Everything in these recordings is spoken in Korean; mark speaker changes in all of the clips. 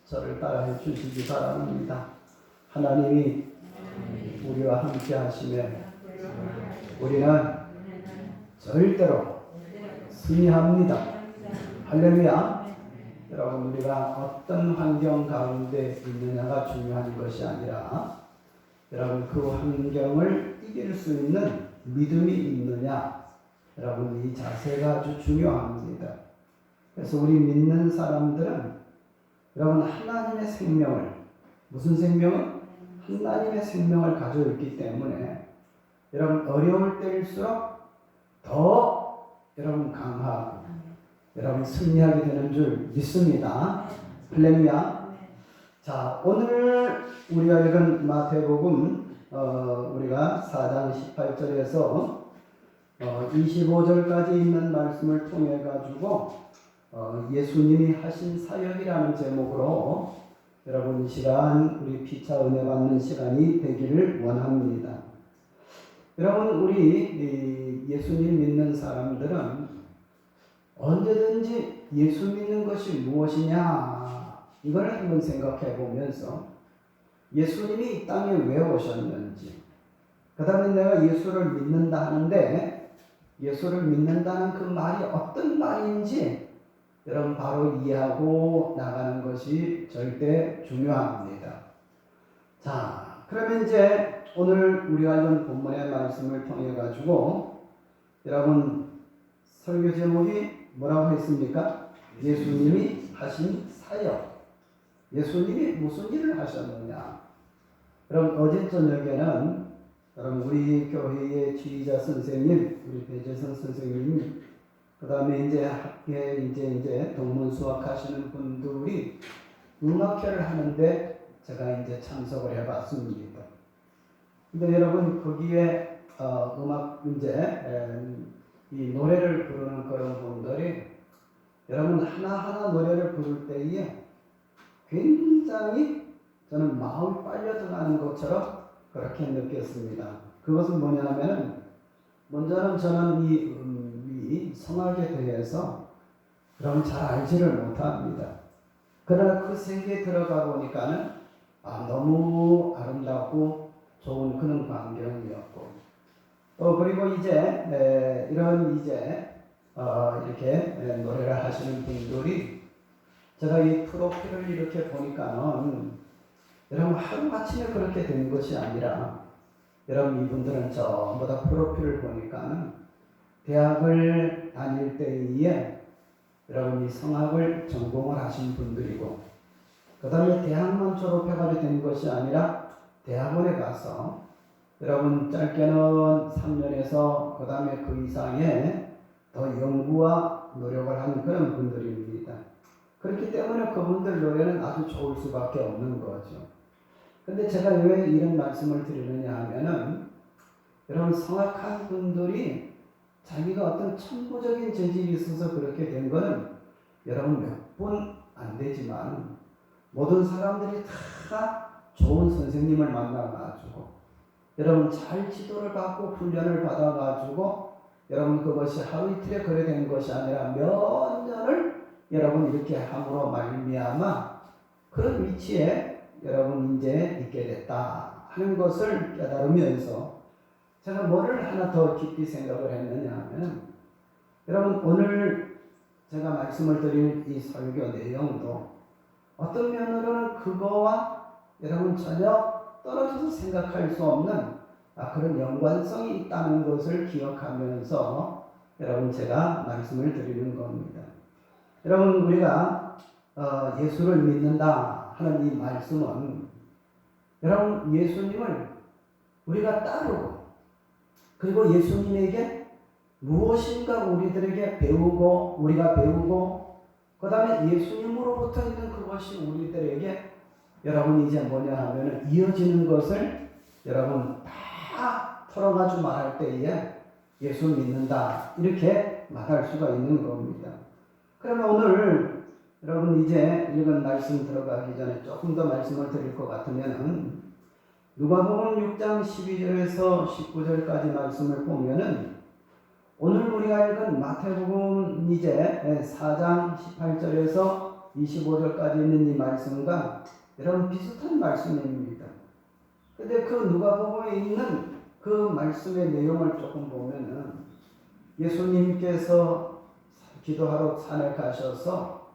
Speaker 1: 저를 따라해 주시기 바랍니다. 하나님이 우리와 함께 하시면 우리는 절대로 승리합니다. 할렐루야. 여러분, 우리가 어떤 환경 가운데 있느냐가 중요한 것이 아니라 여러분, 그 환경을 이길 수 있는 믿음이 있느냐, 여러분, 이 자세가 아주 중요합니다. 그래서 우리 믿는 사람들은 여러분, 하나님의 생명을, 무슨 생명은? 하나님의 생명을 가지고 있기 때문에 여러분, 어려울 때일수록 더 여러분 강하고 여러분 승리하게 되는 줄 믿습니다. 할렐루야. 자, 오늘 우리가 읽은 마태복음 우리가 4장 18절에서 25절까지 있는 말씀을 통해 가지고 예수님이 하신 사역이라는 제목으로 여러분 이 시간 우리 피차 은혜 받는 시간이 되기를 원합니다. 여러분, 우리 예수님 믿는 사람들은 언제든지 예수 믿는 것이 무엇이냐, 이걸 한번 생각해 보면서 예수님이 이 땅에 왜 오셨는지, 그 다음에 내가 예수를 믿는다 하는데 예수를 믿는다는 그 말이 어떤 말인지 여러분 바로 이해하고 나가는 것이 절대 중요합니다. 자, 그러면 이제 오늘 우리가 읽은 본문의 말씀을 통해 가지고 여러분 설교 제목이 뭐라고 했습니까? 예수님이 하신 사역. 예수님이 무슨 일을 하셨느냐? 여러분, 어제 저녁에는 여러분 우리 교회의 지휘자 선생님, 우리 배재성 선생님, 그 다음에 이제 학교에 이제 동문 수학하시는 분들이 음악회를 하는데 제가 이제 참석을 해봤습니다. 근데 여러분 거기에 음악 이 노래를 부르는 그런 분들이 여러분 하나하나 노래를 부를 때에 굉장히 저는 마음이 빨려 들어가는 것처럼 그렇게 느꼈습니다. 그것은 뭐냐면은 먼저는 저는 이 성악에 대해서 그럼 잘 알지를 못합니다. 그러나 그 세계에 들어가 보니까는 너무 아름답고 좋은 그런 광경이었고, 그리고 이제 이런 이렇게 노래를 하시는 분들이 제가 이 프로필을 이렇게 보니까는 여러분 하루아침에 그렇게 된 것이 아니라 여러분 이분들은 전부 다 프로필을 보니까는 대학을 다닐 때에 여러분 이 성악을 전공을 하신 분들이고, 그 다음에 대학만 졸업해가지고 된 것이 아니라 대학원에 가서 여러분 짧게는 3년에서 그 다음에 그 이상의 더 연구와 노력을 하는 그런 분들입니다. 그렇기 때문에 그분들 노래는 아주 좋을 수밖에 없는 거죠. 근데 제가 왜 이런 말씀을 드리느냐 하면은 여러분 성악한 분들이 자기가 어떤 천부적인 재질이 있어서 그렇게 된 거는 여러분 몇 분 안 되지만 모든 사람들이 다 좋은 선생님을 만나가지고 여러분 잘 지도를 받고 훈련을 받아가지고 여러분 그것이 하루 이틀에 그래 된 것이 아니라 몇 년을 여러분 이렇게 함으로 말미암아 그런 위치에 여러분 이제 있게 됐다 하는 것을 깨달으면서 제가 뭐를 하나 더 깊이 생각을 했느냐 하면 여러분 오늘 제가 말씀을 드린 이 설교 내용도 어떤 면으로는 그거와 여러분 전혀 떨어져서 생각할 수 없는 그런 연관성이 있다는 것을 기억하면서 여러분 제가 말씀을 드리는 겁니다. 여러분 우리가 예수를 믿는다 하는 이 말씀은 여러분 예수님을 우리가 따르고 그리고 예수님에게 무엇인가 우리들에게 배우고 우리가 배우고 그 다음에 예수님으로부터 있는 그것이 우리들에게 여러분 이제 뭐냐 하면은 이어지는 것을 여러분 다 털어가지고 말할 때에 예수 믿는다 이렇게 말할 수가 있는 겁니다. 그러면 오늘 여러분 이제 읽은 말씀 들어가기 전에 조금 더 말씀을 드릴 것 같으면은 누가복음 6장 12절에서 19절까지 말씀을 보면은 오늘 우리가 읽은 마태복음 이제 4장 18절에서 25절까지 있는 이 말씀과 여러분 비슷한 말씀입니다. 근데 그 누가복음에 있는 그 말씀의 내용을 조금 보면은 예수님께서 기도하러 산에 가셔서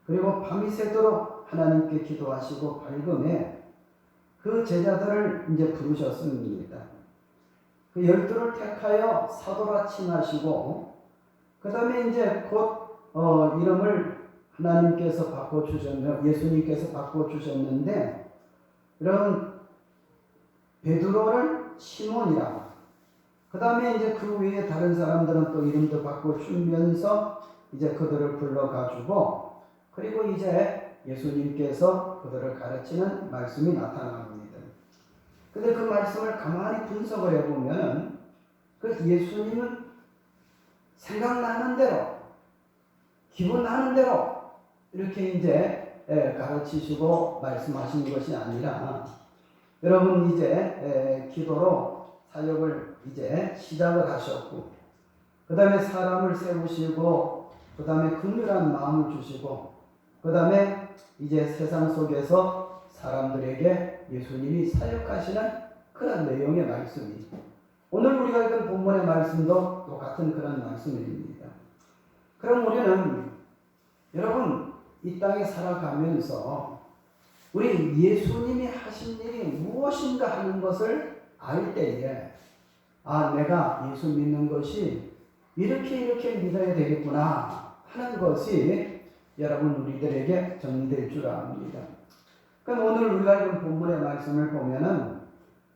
Speaker 1: 그리고 밤이 새도록 하나님께 기도하시고 밝음에 그 제자들을 이제 부르셨습니다. 그 12를 택하여 사도라 칭하시고 그 다음에 이제 곧 이름을 하나님께서 바꿔주셨는데 예수님께서 바꿔주셨는데 이런 베드로를 시몬이라고 그 다음에 이제 그 외에 다른 사람들은 또 이름도 바꿔주면서 이제 그들을 불러가지고 그리고 이제 예수님께서 그들을 가르치는 말씀이 나타납니다. 근데 그 말씀을 가만히 분석을 해보면 그 예수님은 생각나는 대로 기분 나는 대로 이렇게 이제 가르치시고 말씀하시는 것이 아니라 여러분 이제 기도로 사역을 이제 시작을 하셨고 그 다음에 사람을 세우시고 그 다음에 긍휼한 마음을 주시고 그 다음에 이제 세상 속에서 사람들에게 예수님이 사역하시는 그런 내용의 말씀이 오늘 우리가 읽은 본문의 말씀도 똑같은 그런 말씀입니다. 그럼 우리는 여러분 이 땅에 살아가면서 우리 예수님이 하신 일이 무엇인가 하는 것을 알 때에 내가 예수 믿는 것이 이렇게 믿어야 되겠구나 하는 것이 여러분 우리들에게 정리될 줄 압니다. 그럼 오늘 우리가 읽은 본문의 말씀을 보면은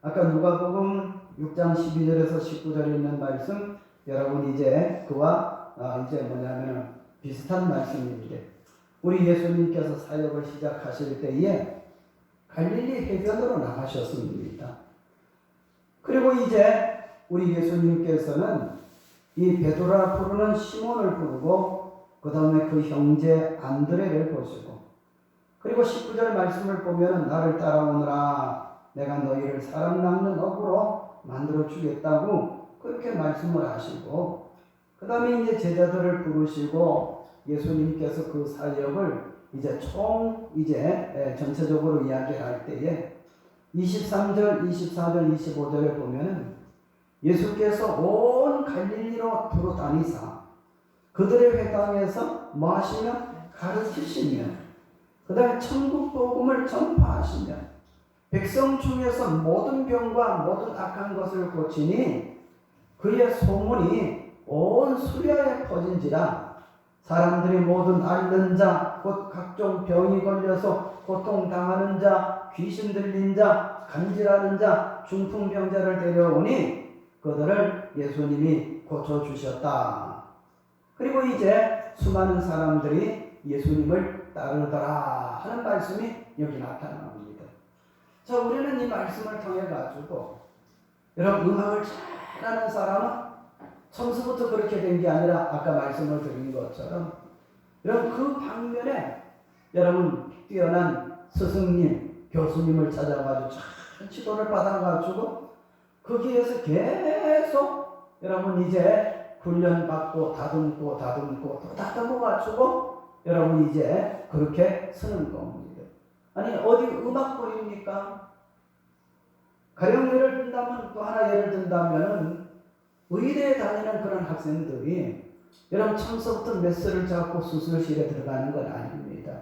Speaker 1: 아까 누가복음 6장 12절에서 19절에 있는 말씀 여러분 이제 그와 이제 뭐냐면은 비슷한 말씀입니다. 우리 예수님께서 사역을 시작하실 때에 갈릴리 해변으로 나가셨습니다. 그리고 이제 우리 예수님께서는 이 베드로라 부르는 시몬을 부르고 그 다음에 그 형제 안드레를 보시고 그리고 19절 말씀을 보면 나를 따라오너라 내가 너희를 사람 낚는 어부로 만들어 주겠다고 그렇게 말씀을 하시고 그 다음에 이제 제자들을 부르시고 예수님께서 그 사역을 이제 전체적으로 이야기할 때에 23절, 24절, 25절에 보면은 예수께서 온 갈릴리로 두루 다니사 그들의 회당에서 뭐 하시며 가르치시며 그 다음에 천국 복음을 전파하시며 백성 중에서 모든 병과 모든 악한 것을 고치니 그의 소문이 온 수려에 퍼진지라 사람들이 모든 앓는 자, 곧 각종 병이 걸려서 고통당하는 자, 귀신 들린 자, 간질하는 자, 중풍병자를 데려오니 그들을 예수님이 고쳐주셨다. 그리고 이제 수많은 사람들이 예수님을 따르더라 하는 말씀이 여기 나타납니다. 자, 우리는 이 말씀을 통해 가지고 여러분 음악을 잘하는 사람은 처음부터 그렇게 된 게 아니라 아까 말씀을 드린 것처럼 여러분 그 방면에 여러분 뛰어난 스승님, 교수님을 찾아가지고 잘 지도를 받아가지고 거기에서 계속 여러분 이제 훈련받고 다듬고 또 다듬어가지고 여러분 이제 그렇게 쓰는 겁니다. 아니 어디 음악벌입니까? 가령 예를 든다면 또 하나 예를 든다면은 의대에 다니는 그런 학생들이 여러분 처음부터 메스를 잡고 수술실에 들어가는 건 아닙니다.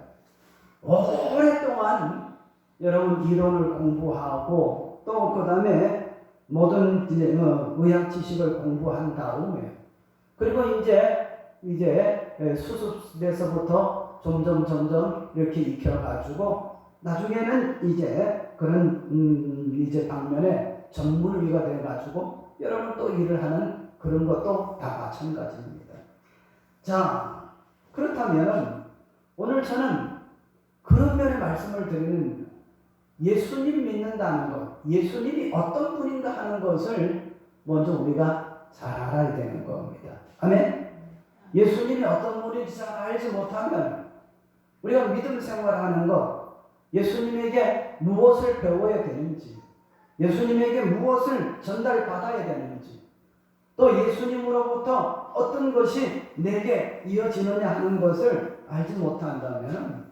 Speaker 1: 오랫동안 여러분 이론을 공부하고 또 그 다음에 모든 의학 지식을 공부한 다음에 그리고 이제 수습에서부터 점점 이렇게 익혀가지고 나중에는 이제 그런 이제 방면에 전문의가 돼가지고 여러분 또 일을 하는 그런 것도 다 마찬가지입니다. 자, 그렇다면 오늘 저는 그런 면의 말씀을 드리는 예수님 믿는다는 것, 예수님이 어떤 분인가 하는 것을 먼저 우리가 잘 알아야 되는 겁니다. 아멘? 예수님이 어떤 분인지 잘 알지 못하면 우리가 믿음 생활하는 것, 예수님에게 무엇을 배워야 되는지, 예수님에게 무엇을 전달받아야 되는지, 또 예수님으로부터 어떤 것이 내게 이어지느냐 하는 것을 알지 못한다면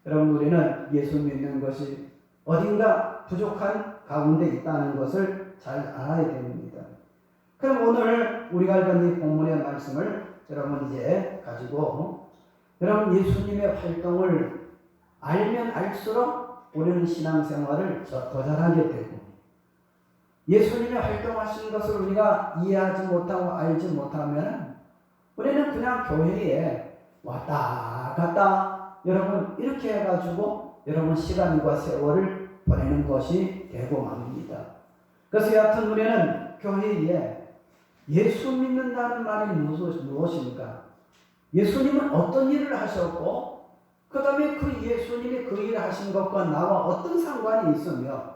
Speaker 1: 여러분 우리는 예수 믿는 것이 어딘가 부족한 가운데 있다는 것을 잘 알아야 됩니다. 그럼 오늘 우리가 읽은 이 본문의 말씀을 여러분 이제 가지고 여러분 예수님의 활동을 알면 알수록 우리는 신앙생활을 더 잘하게 되고 예수님의 활동하신 것을 우리가 이해하지 못하고 알지 못하면 우리는 그냥 교회에 왔다 갔다 여러분 이렇게 해가지고 여러분 시간과 세월을 보내는 것이 되고 맙니다. 그래서 여하튼 우리는 교회에 예수 믿는다는 말이 무엇입니까? 예수님은 어떤 일을 하셨고 그 다음에 그 예수님이 그 일을 하신 것과 나와 어떤 상관이 있으며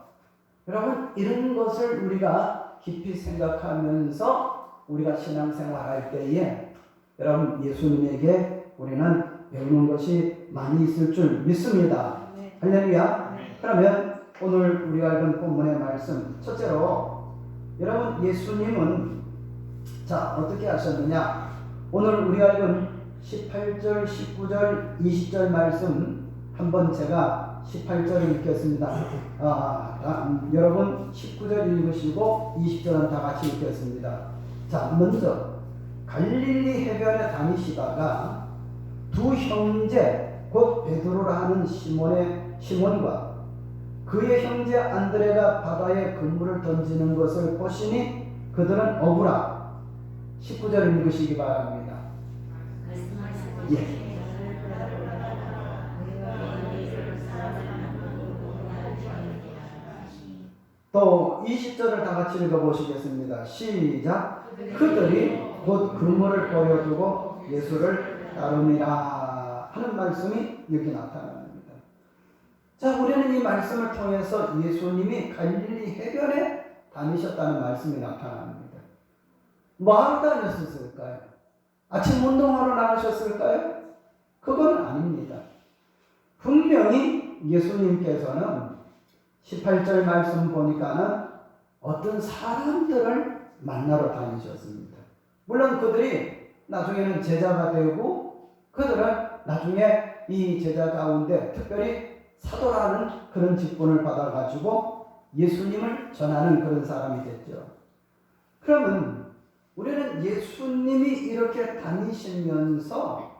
Speaker 1: 여러분 이런 것을 우리가 깊이 생각하면서 우리가 신앙생활 할 때에 여러분 예수님에게 우리는 배우는 것이 많이 있을 줄 믿습니다. 네. 할렐루야. 네. 그러면 오늘 우리가 읽은 본문의 말씀 첫째로 여러분 예수님은 자 어떻게 하셨느냐 오늘 우리가 읽은 18절 19절 20절 말씀 한번 제가 18절을 읽겠습니다. 여러분 19절 읽으시고 20절은 다 같이 읽겠습니다. 자 먼저 갈릴리 해변에 다니시다가 두 형제 곧 베드로라 하는 시몬과 그의 형제 안드레가 바다에 그물을 던지는 것을 보시니 그들은 어부라. 19절을 읽으시기 바랍니다. 예. 또 20절을 다 같이 읽어보시겠습니다. 시작. 그들이 곧 그물을 버려두고 예수를 따르니라 하는 말씀이 여기 나타납니다. 자, 우리는 이 말씀을 통해서 예수님이 갈릴리 해변에 다니셨다는 말씀이 나타납니다. 뭐하러 다녔을까요? 아침 운동하러 나가셨을까요? 그건 아닙니다. 분명히 예수님께서는 18절 말씀 보니까는 어떤 사람들을 만나러 다니셨습니다. 물론 그들이 나중에는 제자가 되고 그들은 나중에 이 제자 가운데 특별히 사도라는 그런 직분을 받아가지고 예수님을 전하는 그런 사람이 됐죠. 그러면 우리는 예수님이 이렇게 다니시면서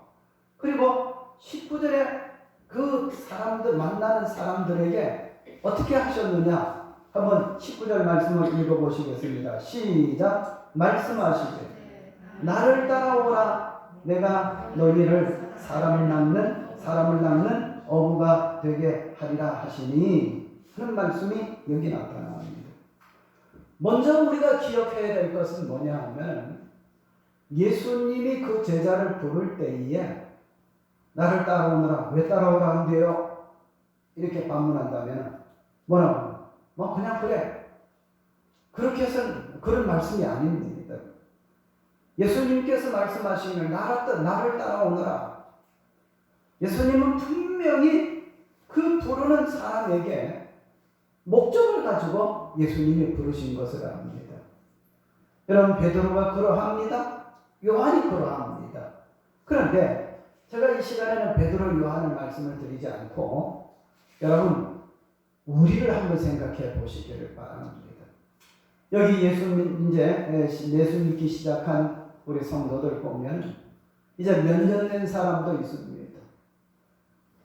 Speaker 1: 그리고 19절에 그 사람들 만나는 사람들에게 어떻게 하셨느냐 한번 19절 말씀을 읽어보시겠습니다. 시작. 말씀하시되 나를 따라오라 내가 너희를 사람을 낳는 어부가 되게 하리라 하시니 하는 말씀이 여기 나타납니다. 먼저 우리가 기억해야 될 것은 뭐냐 하면 예수님이 그 제자를 부를 때에 나를 따라오너라 왜 따라오라 한대요? 이렇게 반문한다면 뭐라고? 뭐 그냥 그래. 그렇게 해서는 그런 말씀이 아닙니다. 예수님께서 말씀하시는 나를 따라오너라. 예수님은 분명히 그 부르는 사람에게 목적을 가지고 예수님이 부르신 것을 압니다. 여러분 베드로가 그러합니다. 요한이 그러합니다. 그런데 제가 이 시간에는 베드로 요한을 말씀을 드리지 않고 여러분 우리를 한번 생각해 보시기를 바랍니다. 여기 예수 믿기 시작한 우리 성도들 보면 이제 몇 년 된 사람도 있습니다.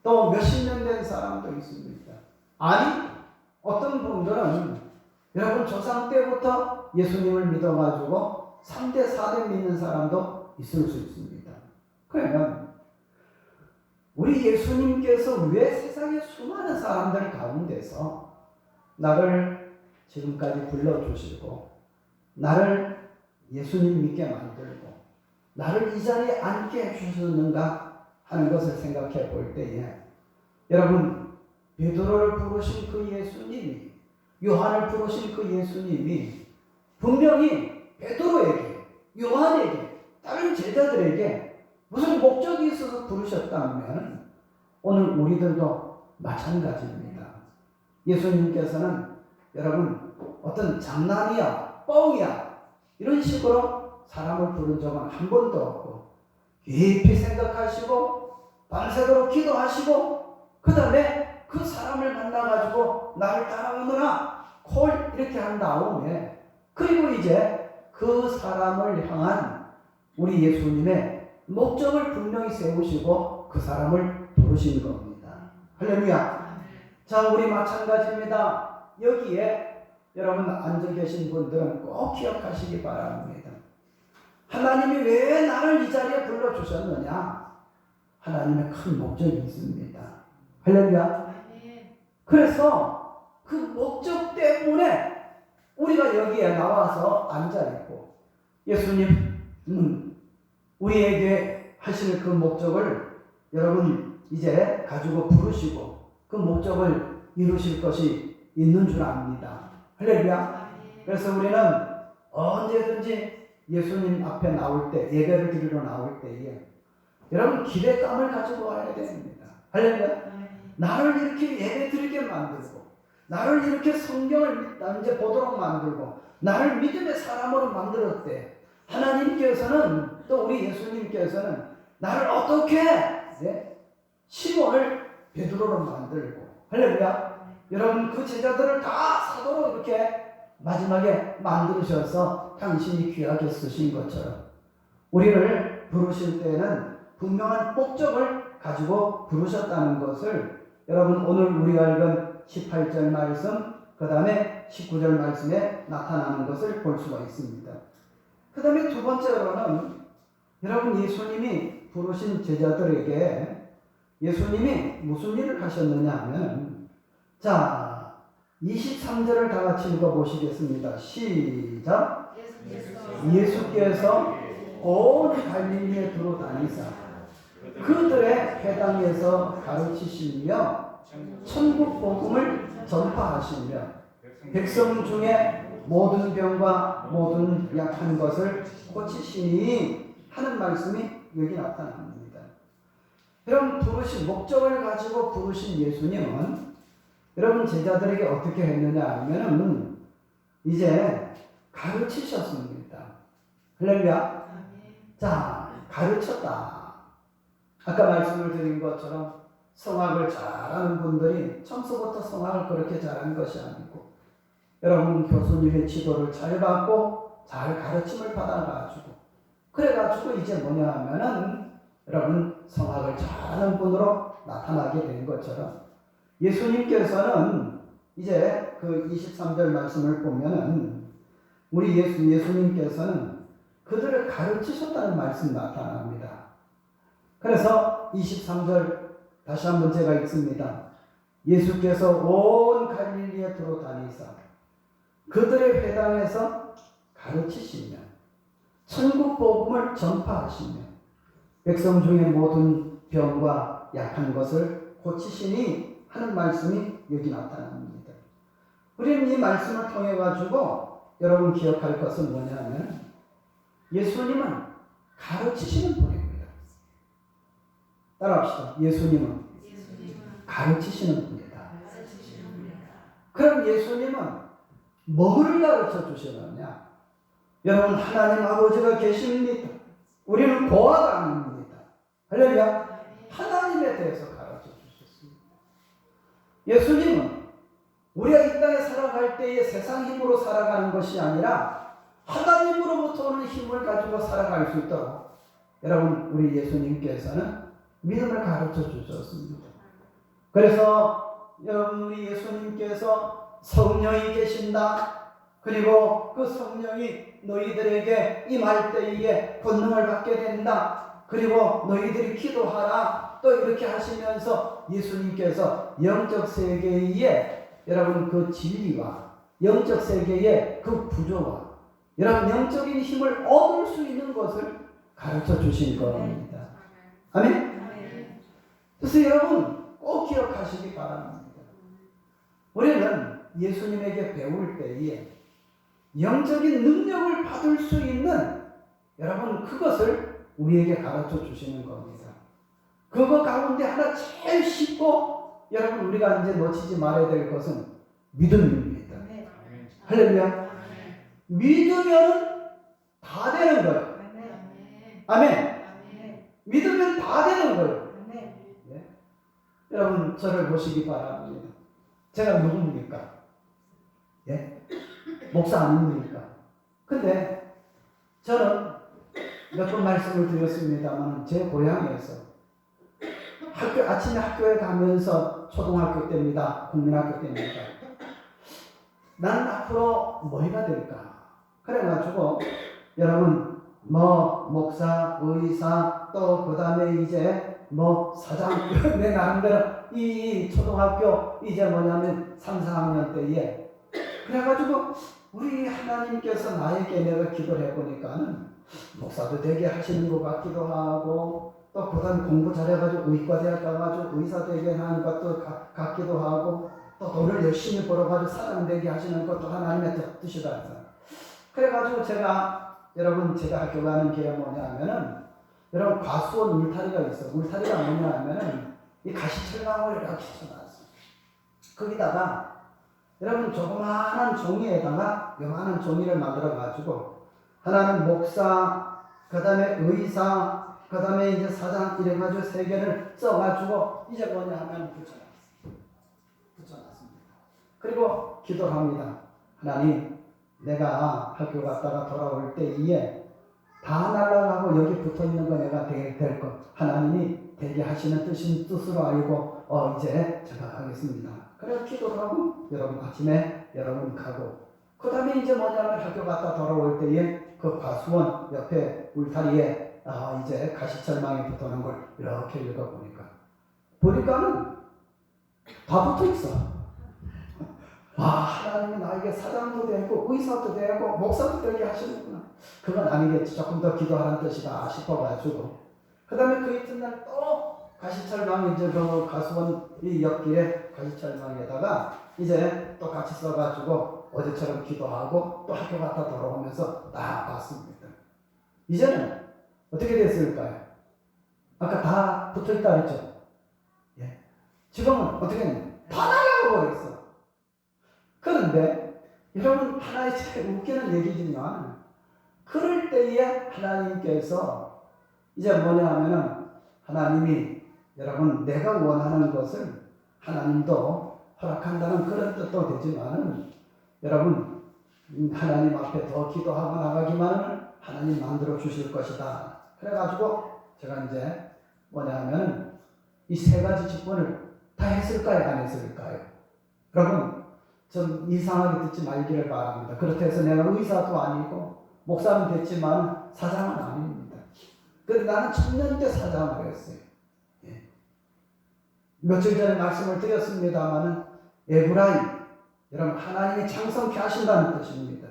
Speaker 1: 또 몇십 년 된 사람도 있습니다. 아니 어떤 분들은 여러분 조상 때부터 예수님을 믿어가지고 3대 4대 믿는 사람도 있을 수 있습니다. 그러면 우리 예수님께서 왜 세상의 수많은 사람들 가운데서 나를 지금까지 불러주시고 나를 예수님 믿게 만들고 나를 이 자리에 앉게 해주셨는가 하는 것을 생각해 볼 때에 여러분 베드로를 부르신 그 예수님이 요한을 부르신 그 예수님이 분명히 베드로에게 요한에게 다른 제자들에게 무슨 목적이 있어서 부르셨다면 오늘 우리들도 마찬가지입니다. 예수님께서는 여러분 어떤 장난이야 뻥이야 이런 식으로 사람을 부른 적은 한 번도 없고 깊이 생각하시고 밤새도록 기도하시고 그 다음에 그 사람을 만나가지고 나를 따라오너라 콜 이렇게 한 다음에 그리고 이제 그 사람을 향한 우리 예수님의 목적을 분명히 세우시고 그 사람을 부르신 겁니다. 할렐루야. 자, 우리 마찬가지입니다. 여기에 여러분 앉아 계신 분들은 꼭 기억하시기 바랍니다. 하나님이 왜 나를 이 자리에 불러주셨느냐? 하나님의 큰 목적이 있습니다. 할렐루야. 그래서 그 목적 때문에 우리가 여기에 나와서 앉아있고 예수님은 우리에게 하실 그 목적을 여러분 이제 가지고 부르시고 그 목적을 이루실 것이 있는 줄 압니다. 할렐루야. 그래서 우리는 언제든지 예수님 앞에 나올 때, 예배를 드리러 나올 때에 여러분 기대감을 가지고 와야 됩니다. 할렐루야. 나를 이렇게 예배 드리게 만들고 나를 이렇게 성경을 이제 보도록 만들고 나를 믿음의 사람으로 만들었대. 하나님께서는 또 우리 예수님께서는 나를 어떻게 시몬을 베드로로 만들고 할렐루야. 여러분 그 제자들을 다 사도로 이렇게 마지막에 만드셔서 당신이 귀하게 쓰신 것처럼 우리를 부르실 때는 분명한 목적을 가지고 부르셨다는 것을 여러분 오늘 우리가 읽은 18절 말씀 그 다음에 19절 말씀에 나타나는 것을 볼 수가 있습니다. 그 다음에 두 번째로는 여러분 예수님이 부르신 제자들에게 예수님이 무슨 일을 하셨느냐 하면 자 23절을 다 같이 읽어보시겠습니다. 시작. 예수께서 온 갈릴리에 두루 다니사 그들의 회당에서 가르치시며 천국 복음을 전파하시며 백성 중에 모든 병과 모든 약한 것을 고치시니 하는 말씀이 여기 나타납니다. 여러분 부르신 목적을 가지고 부르신 예수님은 여러분 제자들에게 어떻게 했느냐 하면은 이제 가르치셨습니다. 할렐루야. 자, 가르쳤다. 아까 말씀을 드린 것처럼 성악을 잘하는 분들이 청소부터 성악을 그렇게 잘하는 것이 아니고 여러분 교수님의 지도를 잘 받고 잘 가르침을 받아가지고 그래가지고 이제 뭐냐 하면은 여러분 성악을 잘하는 분으로 나타나게 된 것처럼 예수님께서는 이제 그 23절 말씀을 보면은 우리 예수님께서는 그들을 가르치셨다는 말씀이 나타납니다. 그래서 23절 다시 한번 제가 읽습니다. 예수께서 온 갈릴리에 두루 다니사 그들의 회당에서 가르치시며 천국 복음을 전파하시며 백성 중에 모든 병과 약한 것을 고치시니 하는 말씀이 여기 나타납니다. 우리는 이 말씀을 통해 가지고 여러분 기억할 것은 뭐냐면 예수님은 가르치시는 분입니다. 따라합시다. 예수님은 가르치시는 분이다. 그럼 예수님은 뭐를 가르쳐 주시느냐? 여러분 하나님 아버지가 계십니다. 우리는 고아가 아닙니다. 할렐루야. 하나님에 대해서 가르쳐 주셨습니다. 예수님은 우리가 이 땅에 살아갈 때에 세상 힘으로 살아가는 것이 아니라 하나님으로부터 오는 힘을 가지고 살아갈 수 있도록 여러분 우리 예수님께서는 믿음을 가르쳐 주셨습니다. 그래서 여러분 우리 예수님께서 성령이 계신다. 그리고 그 성령이 너희들에게 임할 때에 권능을 받게 된다. 그리고 너희들이 기도하라. 또 이렇게 하시면서 예수님께서 영적 세계에 여러분 그 진리와 영적 세계의 그 구조와 여러분 영적인 힘을 얻을 수 있는 것을 가르쳐 주신 겁니다. 아멘? 그래서 여러분 꼭 기억하시기 바랍니다. 우리는 예수님에게 배울 때에 영적인 능력을 받을 수 있는 여러분 그것을 우리에게 가르쳐 주시는 겁니다. 그거 가운데 하나 제일 쉽고 여러분 우리가 이제 놓치지 말아야 될 것은 믿음입니다. 할렐루야. 믿으면 다 되는 거예요. 아멘. 믿으면 다 되는 거예요. 여러분 저를 보시기 바랍니다. 제가 누굽니까? 예? 목사 아닙니까? 근데 저는 몇 번 말씀을 드렸습니다만 제 고향에서 아침에 학교에 가면서 초등학교 때입니다. 국민학교 때입니다. 나는 앞으로 뭐가 될까? 그래가지고 여러분 목사, 의사 또 그 다음에 이제 사장 내 나름대로 이 초등학교 이제 뭐냐면 3, 4학년 때에 그래가지고 우리 하나님께서 나에게 내가 기도를 해보니까는 목사도 되게 하시는 것 같기도 하고 또 그 다음에 공부 잘해가지고 의과대학 가가지고 의사 되게 하는 것도 같기도 하고 또 돈을 열심히 벌어가지고 사장 되게 하시는 것도 하나님의 뜻이다. 그래가지고 여러분 제가 학교 가는 길에 뭐냐면은 여러분 과수원 울타리가 있어. 울타리가 뭐냐면은 이 가시철망을 이렇게 쳐놨어. 거기다가 여러분 조그마한 종이에다가 요만한 종이를 만들어 가지고 하나는 목사, 그 다음에 의사, 그 다음에 이제 사장 이래가지고 세 개를 써가지고 이제 뭐냐 하면 붙여놨습니다. 그리고 기도를 합니다. 하나님, 내가 학교 갔다가 돌아올 때에 다 날아가고 여기 붙어 있는 거 내가 될 것. 하나님이 되게 하시는 뜻으로 알고 이제 제가 가겠습니다. 그래서 기도를 하고 여러분 아침에 여러분 가고 그 다음에 이제 뭐냐면 학교 갔다 돌아올 때에 그 과수원 옆에 울타리에 이제 가시철망이 붙어있는 걸 이렇게 보니까는 다 붙어 있어. 하나님이 나에게 사장도 되고 의사도 되고 목사도 되게 하시는구나. 그건 아니겠지. 조금 더 기도하는 뜻이다 싶어가지고 그 다음에 그 이튿날 또 가시철망 이제 그 가수원 이 옆길에 가시철망에다가 이제 또 같이 써가지고 어제처럼 기도하고 또 학교 갔다 돌아오면서 딱 봤습니다. 이제는 어떻게 됐을까요? 아까 다 붙어있다 했죠? 예. 지금은 어떻게 했냐? 다 날아가버렸어. 그런데 여러분 하나의 참 웃기는 얘기지만 그럴 때에 하나님께서 이제 뭐냐 하면은 하나님이 여러분 내가 원하는 것을 하나님도 허락한다는 그런 뜻도 되지만은 여러분 하나님 앞에 더 기도하고 나가기만 하면 하나님 만들어 주실 것이다. 그래가지고 제가 이제 뭐냐 하면은 이 세 가지 직분을 다 했을까요? 안 했을까요? 여러분 좀 이상하게 듣지 말기를 바랍니다. 그렇다 해서 내가 의사도 아니고 목사는 됐지만 사장은 아닙니다. 그런데 나는 청년 때 사장을 했어요. 예. 며칠 전에 말씀을 드렸습니다마는 에브라임 여러분 하나님이 창성케 하신다는 뜻입니다.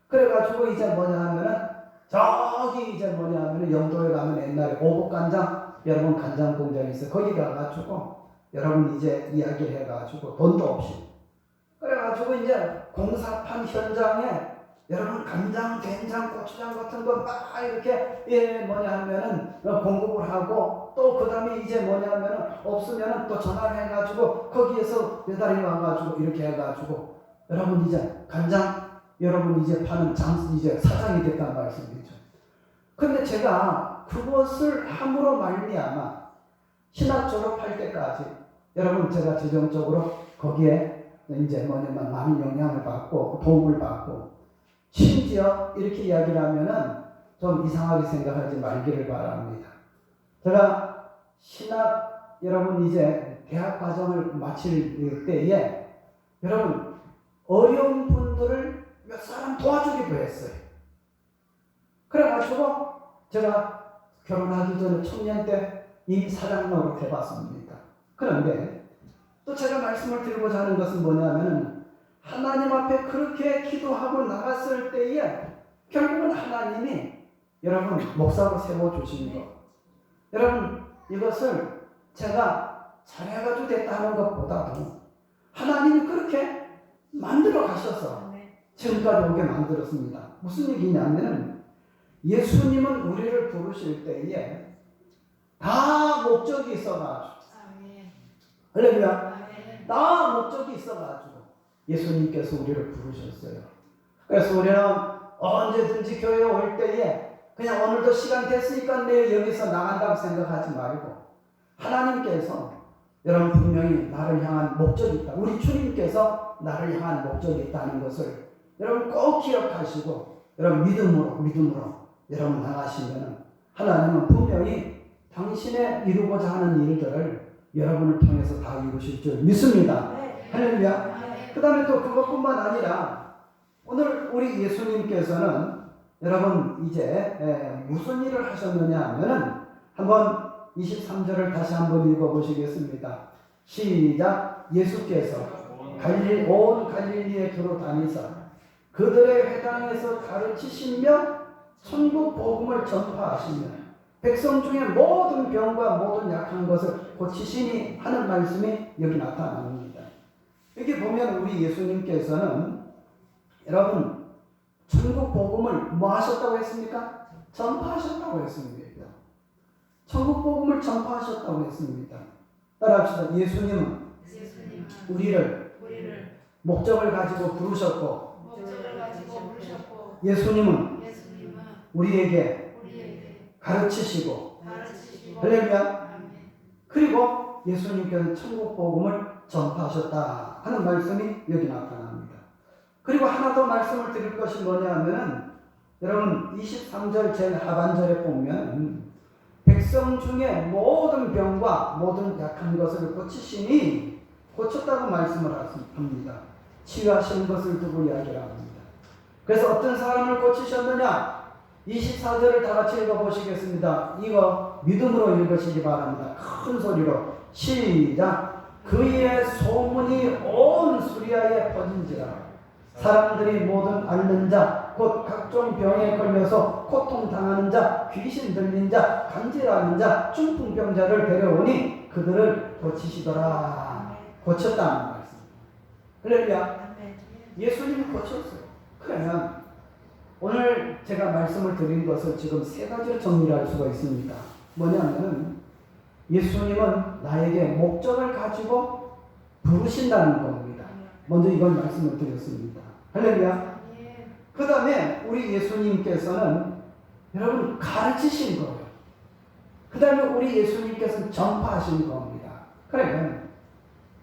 Speaker 1: 그래가지고 이제 뭐냐 하면은 저기 이제 뭐냐 하면은 영도에 가면 옛날에 오곡간장 여러분 간장 공장이 있어요. 거기 가가지고 여러분 이제 이야기를 해가지고 돈도 없이 그래가지고 이제 공사판 현장에 여러분 간장, 된장, 고추장 같은 거 막 이렇게 뭐냐 하면은 공급을 하고 또 그 다음에 이제 뭐냐 하면은 없으면은 또 전화를 해가지고 거기에서 배달이 와가지고 이렇게 해가지고 여러분 이제 간장 여러분 이제 파는 이제 사장이 됐다는 말씀이죠. 근데 제가 그것을 함으로 말미암아 신학 졸업할 때까지 여러분 제가 재정적으로 거기에 이제 뭐냐면 많은 영향을 받고 도움을 받고 심지어 이렇게 이야기를 하면은 좀 이상하게 생각하지 말기를 바랍니다. 제가 신학 여러분 이제 대학 과정을 마칠 때에 여러분 어려운 분들을 몇 사람 도와주기도 했어요. 그래가지고 제가 결혼하기 전에 청년 때 이미 사장 노릇 해봤습니다. 그런데 또 제가 말씀을 드리고자 하는 것은 뭐냐면 하나님 앞에 그렇게 기도하고 나갔을 때에 결국은 하나님이 여러분 목사로 세워주신 것 여러분 이것을 제가 잘해가지고 됐다는 것보다도 하나님이 그렇게 만들어 가셔서 지금까지 오게 만들었습니다. 무슨 얘기냐면 예수님은 우리를 부르실 때에 다 목적이 있어가지고 할렐루야 다 목적이 있어가지고 예수님께서 우리를 부르셨어요. 그래서 우리는 언제든지 교회에 올 때에 그냥 오늘도 시간 됐으니까 내일 여기서 나간다고 생각하지 말고 하나님께서 여러분 분명히 나를 향한 목적이 있다. 우리 주님께서 나를 향한 목적이 있다는 것을 여러분 꼭 기억하시고 여러분 믿음으로 여러분 나가시면 하나님은 분명히 당신의 이루고자 하는 일들을 여러분을 통해서 다 이루실 줄 믿습니다. 할렐루야. 그 다음에 또 그것뿐만 아니라 오늘 우리 예수님께서는 여러분 이제 무슨 일을 하셨느냐 하면은 한번 23절을 다시 한번 읽어보시겠습니다. 시작. 예수께서 온 갈릴리에 두루 다니사 그들의 회당에서 가르치시며 천국 복음을 전파하시며 백성 중에 모든 병과 모든 약한 것을 고치시니 하는 말씀이 여기 나타납니다. 여기 보면 우리 예수님께서는 여러분 천국 복음을 뭐 하셨다고 했습니까? 전파하셨다고 했습니다. 천국 복음을 전파하셨다고 했습니다. 따라합시다. 예수님은 우리를 목적을 가지고 부르셨고 예수님은 우리에게 가르치시고 할렐루야. 그리고 예수님께서 천국 복음을 전파하셨다 하는 말씀이 여기 나타납니다. 그리고 하나 더 말씀을 드릴 것이 뭐냐 하면은 여러분 23절 제일 하반절에 보면 백성 중에 모든 병과 모든 약한 것을 고치시니 고쳤다고 말씀을 합니다. 치유하시는 것을 두고 이야기를 합니다. 그래서 어떤 사람을 고치셨느냐? 24절을 다 같이 읽어보시겠습니다. 이거 믿음으로 읽으시기 바랍니다. 큰 소리로 시작. 그의 소문이 온 수리아에 퍼진지라 사람들이 모든 앓는 자, 곧 각종 병에 걸려서 고통당하는 자, 귀신 들린 자, 간질하는 자, 중풍병자를 데려오니 그들을 고치시더라. 고쳤다는 말씀. 할렐루야. 예수님이 고쳤어요. 그러면 오늘 제가 말씀을 드린 것을 지금 세 가지로 정리할 수가 있습니다. 뭐냐면 예수님은 나에게 목적을 가지고 부르신다는 겁니다. 먼저 이걸 말씀을 드렸습니다. 할렐루야. 그 다음에 우리 예수님께서는 여러분 가르치신 거예요. 그 다음에 우리 예수님께서는 전파하신 겁니다. 그러면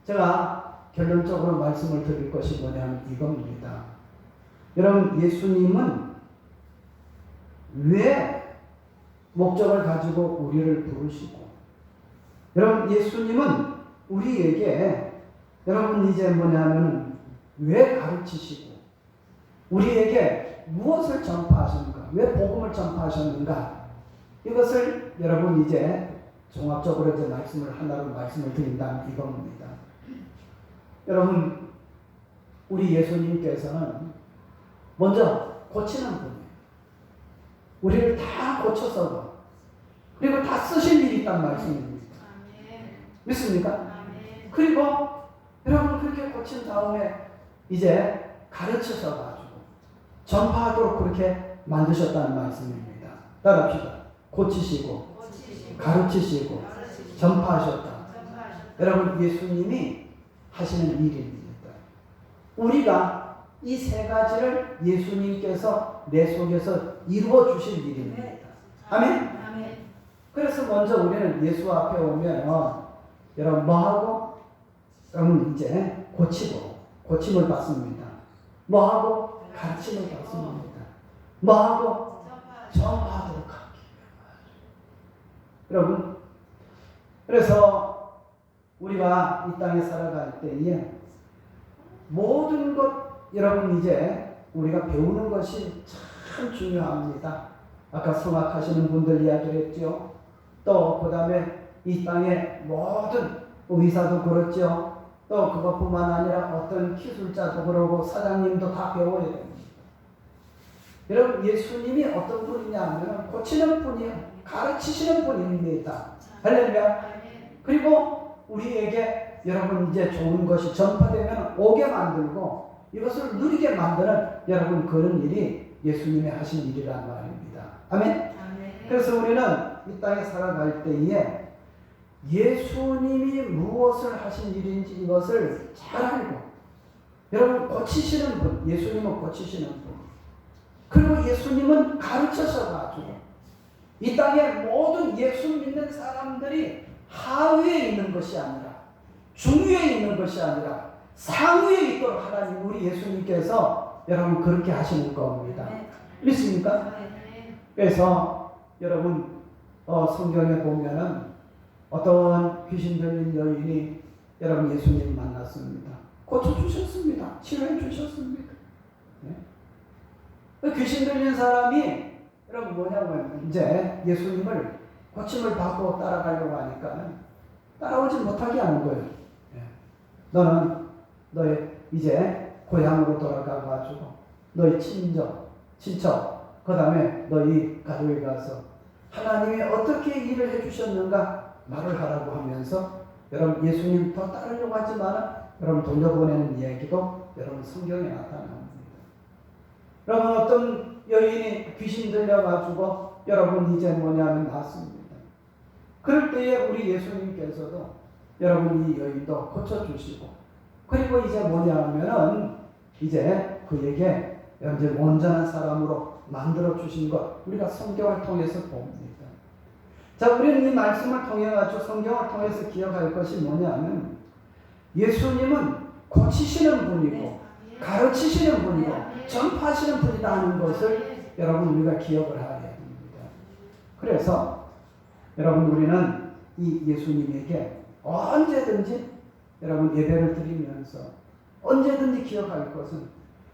Speaker 1: 제가 결론적으로 말씀을 드릴 것이 뭐냐면 이겁니다. 여러분 예수님은 왜 목적을 가지고 우리를 부르시고 여러분 예수님은 우리에게 여러분 이제 뭐냐면 왜 가르치시고 우리에게 무엇을 전파하셨는가? 왜 복음을 전파하셨는가? 이것을 여러분 이제 종합적으로 이제 하나로 말씀을 드린다면 이겁니다. 여러분 우리 예수님께서는 먼저 고치는 분이에요. 우리를 다 고쳐서 그리고 다 쓰실 일이 있단 말씀입니다. 믿습니까? 그리고 여러분 그렇게 고친 다음에 이제 가르치셔가지고 전파하도록 그렇게 만드셨다는 말씀입니다. 따라합시다. 고치시고 가르치시고 전파하셨다. 여러분 예수님이 하시는 일입니다. 우리가 이 세 가지를 예수님께서 내 속에서 이루어 주실 일입니다. 아멘? 그래서 먼저 우리는 예수 앞에 오면 여러분 뭐하고? 여러분 이제 고침을 받습니다. 뭐하고? 가르침을 받습니다. 뭐하고? 전파하도록 하기. 여러분 그래서 우리가 이 땅에 살아갈 때에 모든 것 여러분 이제 우리가 배우는 것이 참 중요합니다. 아까 성악하시는 분들 이야기를 했죠. 또 그 다음에 이 땅의 모든 의사도 그렇죠. 또 그것뿐만 아니라 어떤 기술자도 그러고 사장님도 다 배워야 됩니다. 여러분 예수님이 어떤 분이냐 하면 고치는 분이에요. 가르치시는 분입니다. 할렐루야. 그리고 우리에게 여러분 이제 좋은 것이 전파되면 오게 만들고 이것을 누리게 만드는 여러분 그런 일이 예수님이 하신 일이란 말입니다. 아멘. 그래서 우리는 이 땅에 살아갈 때에 예수님이 무엇을 하신 일인지 이것을 잘 알고 여러분 고치시는 분, 예수님은 고치시는 분, 그리고 예수님은 가르쳐서가지고 이 땅의 모든 예수 믿는 사람들이 하위에 있는 것이 아니라 중위에 있는 것이 아니라 상위에 있도록 하나님 우리 예수님께서 여러분 그렇게 하시는 겁니다. 믿습니까? 그래서 여러분 성경에 보면은 어떤 귀신 들린 여인이 여러분 예수님 만났습니다. 고쳐주셨습니다. 치료해 주셨습니다. 네? 귀신 들린 사람이 여러분 뭐냐면 이제 예수님을 고침을 받고 따라가려고 하니까 따라오지 못하게 하는 거예요. 네. 너는 너의 이제 고향으로 돌아가가지고 너희 친척 그 다음에 너희 가족에 가서 하나님이 어떻게 일을 해주셨는가 말을 하라고 하면서 여러분 예수님 더 따르려고 하지만 여러분 돌려보내는 이야기도 여러분 성경에 나타납니다. 여러분 어떤 여인이 귀신 들려가지고 여러분 이제 뭐냐면 나왔습니다. 그럴 때에 우리 예수님께서도 여러분 이 여인도 고쳐주시고 그리고 이제 뭐냐면은 이제 그에게 이제 온전한 사람으로 만들어 주신 것 우리가 성경을 통해서 봅니다. 자, 우리는 이 말씀을 통해 가지고 성경을 통해서 기억할 것이 뭐냐면 예수님은 고치시는 분이고 가르치시는 분이고 전파하시는 분이다 하는 것을 여러분 우리가 기억을 해야 됩니다. 그래서 여러분 우리는 이 예수님에게 언제든지 여러분 예배를 드리면서 언제든지 기억할 것은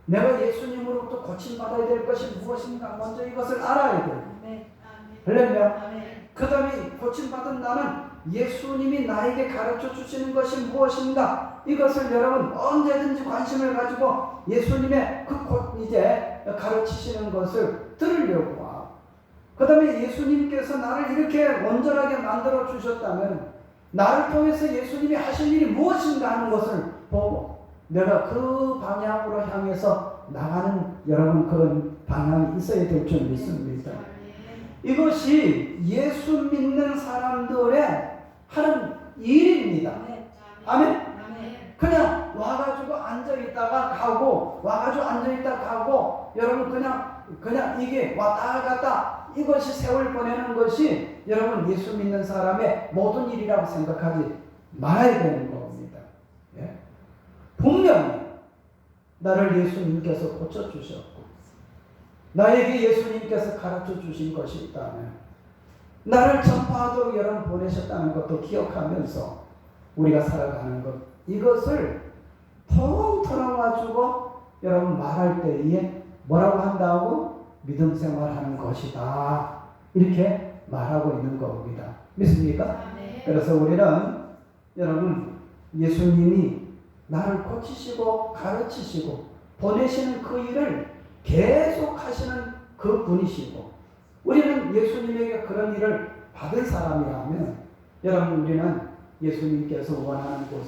Speaker 1: 내가 예수님으로부터 고침받아야 될 것이 무엇인가 먼저 이것을 알아야 돼요. 할렐루야. 그 다음에 고침받은 나는 예수님이 나에게 가르쳐 주시는 것이 무엇인가 이것을 여러분 언제든지 관심을 가지고 예수님의 이제 가르치시는 것을 들으려고 하고 그 다음에 예수님께서 나를 이렇게 온전하게 만들어 주셨다면 나를 통해서 예수님이 하실 일이 무엇인가 하는 것을 보고 내가 그 방향으로 향해서 나가는 여러분 그런 방향이 있어야 될 줄 믿습니다. 이것이 예수 믿는 사람들의 하는 일입니다. 아멘? 그냥 와가지고 앉아있다가 가고 와가지고 앉아있다가 가고 여러분 그냥 이게 왔다 갔다 이것이 세월 보내는 것이 여러분 예수 믿는 사람의 모든 일이라고 생각하지 말아야 되는 겁니다. 예? 분명히 나를 예수님께서 고쳐주셨고 나에게 예수님께서 가르쳐 주신 것이 있다면 나를 전파하도록 여러분 보내셨다는 것도 기억하면서 우리가 살아가는 것 이것을 통틀어 가지고 여러분 말할 때에 뭐라고 한다고 믿음 생활하는 것이다 이렇게 말하고 있는 겁니다. 믿습니까? 그래서 우리는 여러분 예수님이 나를 고치시고 가르치시고 보내시는 그 일을 계속 하시는 그 분이시고 우리는 예수님에게 그런 일을 받은 사람이라면 여러분 우리는 예수님께서 원하는 곳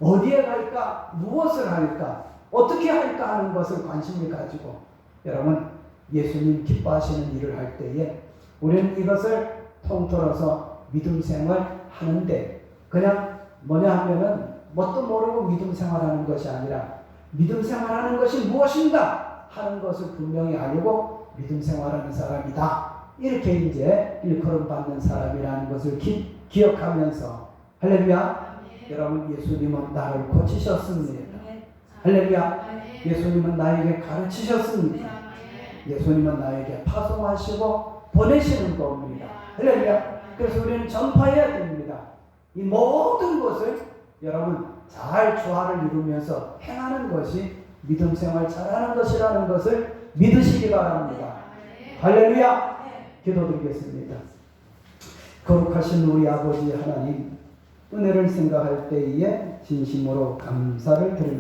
Speaker 1: 어디에 갈까 무엇을 할까 어떻게 할까 하는 것을 관심을 가지고 여러분 예수님 기뻐하시는 일을 할 때에 우리는 이것을 통틀어서 믿음 생활 하는데 그냥 뭐냐 하면은 뭣도 모르고 믿음 생활하는 것이 아니라 믿음 생활하는 것이 무엇인가 하는 것을 분명히 알고 믿음 생활하는 사람이다. 이렇게 이제 일컬음 받는 사람이라는 것을 기억하면서 할렐루야. 여러분 예수님은 나를 고치셨습니다. 할렐루야. 예수님은 나에게 가르치셨습니다. 예수님은 나에게 파송하시고 보내시는 겁니다. 할렐루야. 그래서 우리는 전파해야 됩니다. 이 모든 것을 여러분 잘 조화를 이루면서 행하는 것이 믿음 생활 잘하는 것이라는 것을 믿으시기 바랍니다. 할렐루야. 기도드리겠습니다. 거룩하신 우리 아버지 하나님 은혜를 생각할 때에 진심으로 감사를 드립니다.